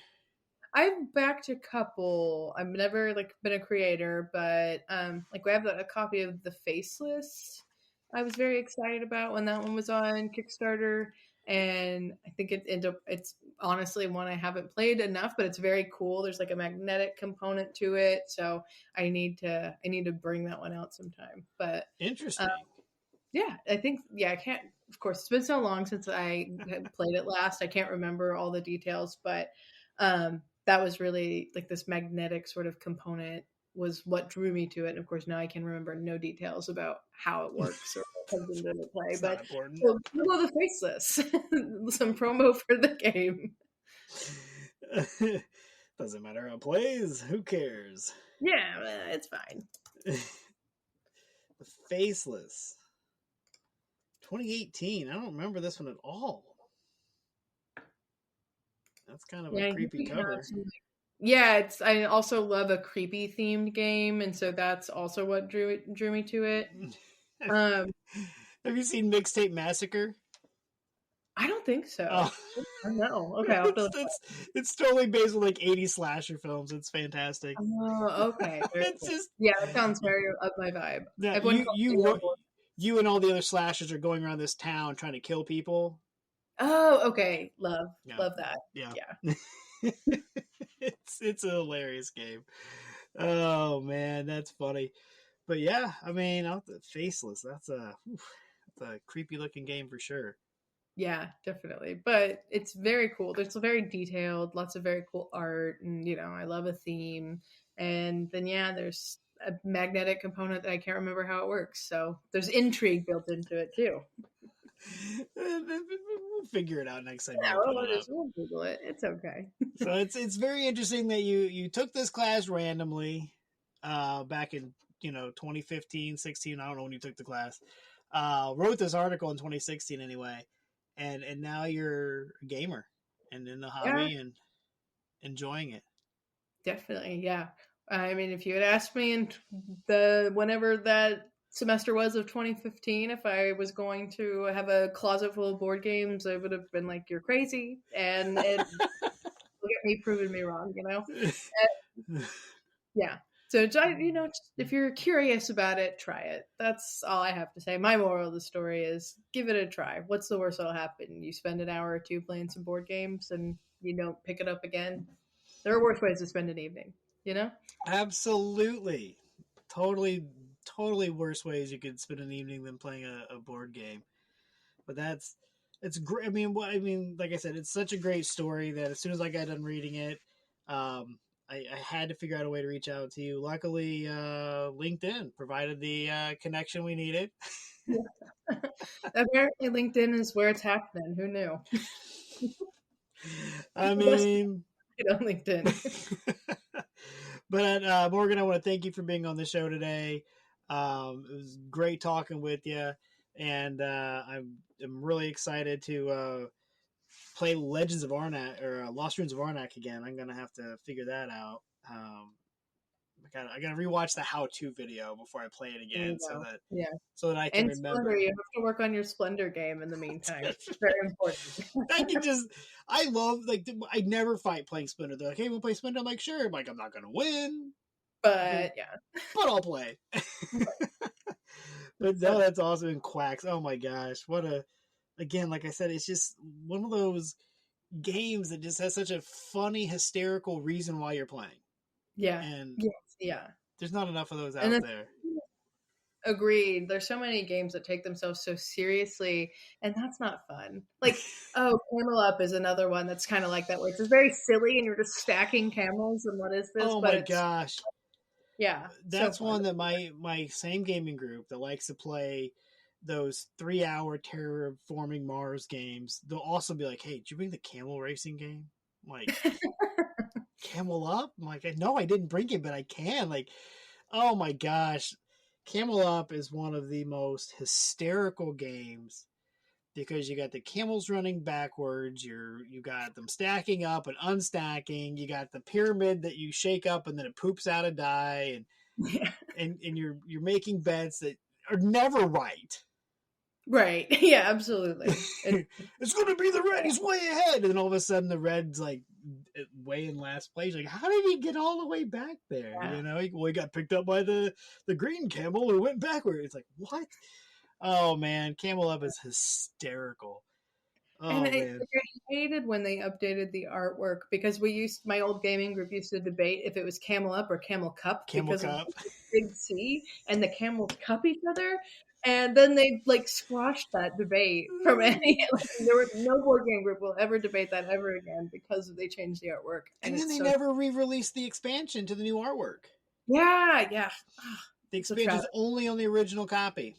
I've backed a couple. I've never like been a creator, but like we have a copy of The Faceless. I was very excited about when that one was on Kickstarter, and I think it's honestly one I haven't played enough, but it's very cool. There's like a magnetic component to it, so I need to bring that one out sometime. But Interesting. yeah, I think I can't. Of course, it's been so long since I had played it last. I can't remember all the details, but that was really like this magnetic sort of component was what drew me to it. And of course, now I can remember no details about how it works or what comes into the play. It's not But important. so Google the Faceless, some promo for the game. Doesn't matter how it plays. Who cares? Yeah, it's fine. The Faceless. 2018. I don't remember this one at all. That's kind of a Yeah, you creepy can have cover. some. Yeah, it's. I also love a creepy themed game, and so that's also what drew me to it. Um, Have you seen Mixtape Massacre? I don't think so. Oh, No. Okay, I'll have to it's, look. it's it's totally based on like 80s slasher films. It's fantastic. Oh, okay. Very It's cool. just Yeah, that sounds very up my vibe. now Everyone calls me on board. you and all the other slashers are going around this town trying to kill people. Oh, okay. Love, Yeah, love that. yeah. Yeah, It's a hilarious game. Oh man, that's funny. But yeah, I mean, out the Faceless. That's a creepy looking game for sure. yeah, definitely. But it's very cool. It's very detailed, lots of very cool art, and I love a theme. And then yeah, there's a magnetic component that I can't remember how it works. So there's intrigue built into it too. We'll figure it out next time Yeah, you open we'll it up. just we'll Google it. It's okay. So it's very interesting that you took this class randomly, back in 2015, 16. I don't know when you took the class. Wrote this article in 2016 anyway, and now you're a gamer and in the Yeah, hobby and enjoying it. definitely. Yeah. I mean, if you had asked me in the whenever that semester was of 2015, if I was going to have a closet full of board games, I would have been like, "You're crazy," and look at me proving me wrong. Yeah. So, if you're curious about it, try it. That's all I have to say. My moral of the story is give it a try. What's the worst that'll happen? You spend an hour or two playing some board games and you don't pick it up again. There are worse ways to spend an evening, you know? Absolutely, totally worse ways you could spend an evening than playing a board game. But it's great. I mean, like I said, it's such a great story that as soon as I got done reading it, I had to figure out a way to reach out to you. Luckily, LinkedIn provided the connection we needed. Yeah. Apparently, LinkedIn is where it's happening. Who knew? I Let's mean, get on LinkedIn. but Morgan, I want to thank you for being on the show today. It was great talking with you, and I'm really excited to play Legends of Arnak or Lost Ruins of Arnak again. I'm gonna have to figure that out. I gotta rewatch the how-to video before I play it There you again, go. Yeah. so that I can And Splendor, remember. you have to work on your Splendor game in the meantime. Very important. I love, like, I never fight playing Splinter. They're like, hey, we'll play Splinter. I'm like, sure. I'm like, I'm not gonna win, But yeah. but I'll play. But no, that's awesome. And Quacks, oh my gosh, again, like I said, it's just one of those games that just has such a funny, hysterical reason why you're playing. Yeah. And yes, yeah. there's not enough of those out there. Agreed. There's so many games that take themselves so seriously, and that's not fun. Like, Camel Up is another one that's kind of like that, where it's just very silly, and you're just stacking camels, and what is this? Oh my gosh. Yeah. That's one that my same gaming group that likes to play those 3-hour terraforming Mars games, they'll also be like, hey, did you bring the camel racing game? I'm like, Camel Up? I'm like, no, I didn't bring it, but I can. Like, oh my gosh. Camel Up is one of the most hysterical games because you got the camels running backwards, you got them stacking up and unstacking, you got the pyramid that you shake up and then it poops out a die, and you're making bets that are never right. Right. Yeah, absolutely. It's going to be the red. He's way ahead. And then all of a sudden the red's like way in last place. Like, how did he get all the way back there? Yeah. You know, he got picked up by the green camel who went backward. It's like, what? Oh man, Camel Up is hysterical. Oh, and man. I hated when they updated the artwork because my old gaming group used to debate if it was Camel Up or Camel Cup because of the big C and the camels cup each other. And then they like squashed that debate from any. Like, there was no board game group will ever debate that ever again because they changed the artwork. And then they never re-released the expansion to the new artwork. Yeah, yeah. The expansion is only on the original copy.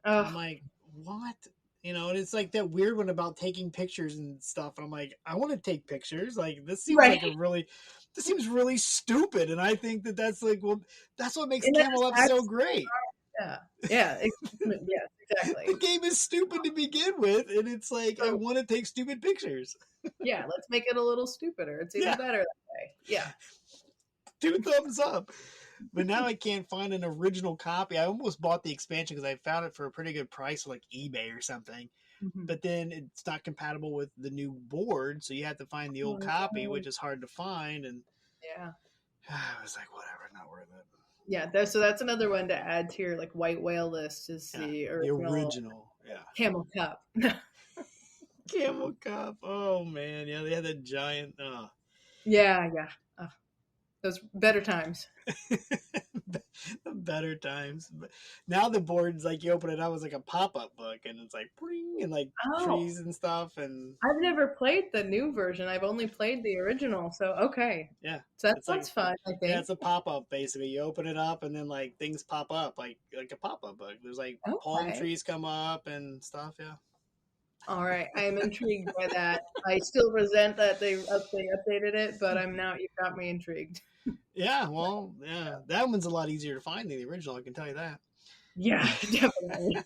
I'm like, what? You know, and it's like that weird one about taking pictures and stuff. And I'm like, I want to take pictures. Like, this seems like this seems really stupid. And I think that's like, well, that's what makes Camel Up so great. Yeah, exactly. The game is stupid to begin with, and it's like, I want to take stupid pictures. Yeah, let's make it a little stupider. It's even better that way. Yeah. 2 thumbs up. But now I can't find an original copy. I almost bought the expansion because I found it for a pretty good price, like eBay or something. Mm-hmm. But then it's not compatible with the new board, so you have to find the old copy, which is hard to find. And I was like, whatever, not worth it. Yeah, so that's another one to add to your like white whale list is the original Camel Cup. Camel Cup. Oh man, yeah, they had that giant. Yeah. Those better times. Better times. Now the board's like, you open it up, it's like a pop-up book, and it's like bring and like trees and stuff. And I've never played the new version. I've only played the original. So yeah, so that's fun. I think it's a pop-up basically. You open it up, and then like things pop up like a pop-up book. There's like palm trees come up and stuff. Yeah. All right, I am intrigued by that. I still resent that they updated it, but you've got me intrigued. Yeah, well, yeah, that one's a lot easier to find than the original, I can tell you that. Yeah, definitely.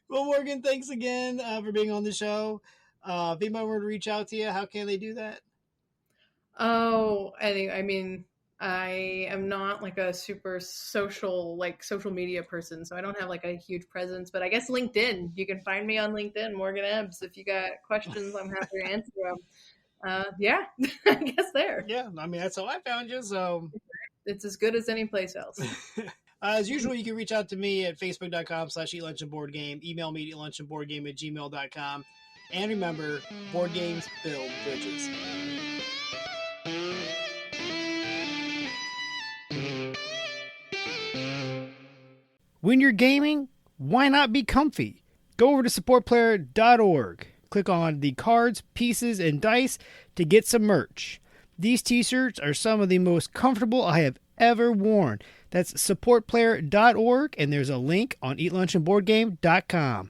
Well, Morgan, thanks again for being on the show. If anybody were to reach out to you, how can they do that? Oh, I mean, I am not like a super social media person, so I don't have like a huge presence, but I guess LinkedIn. You can find me on LinkedIn, Morgan Ebbs. If you got questions, I'm happy to answer them. Yeah, I guess there. Yeah, I mean, that's how I found you, so. It's as good as any place else. As usual, you can reach out to me at facebook.com/eatlunchandboardgame, email me at eatlunchandboardgame@gmail.com, and remember, board games build bridges. When you're gaming, why not be comfy? Go over to supportplayer.org. Click on the cards, pieces, and dice to get some merch. These t-shirts are some of the most comfortable I have ever worn. That's supportplayer.org, and there's a link on eatlunchandboardgame.com.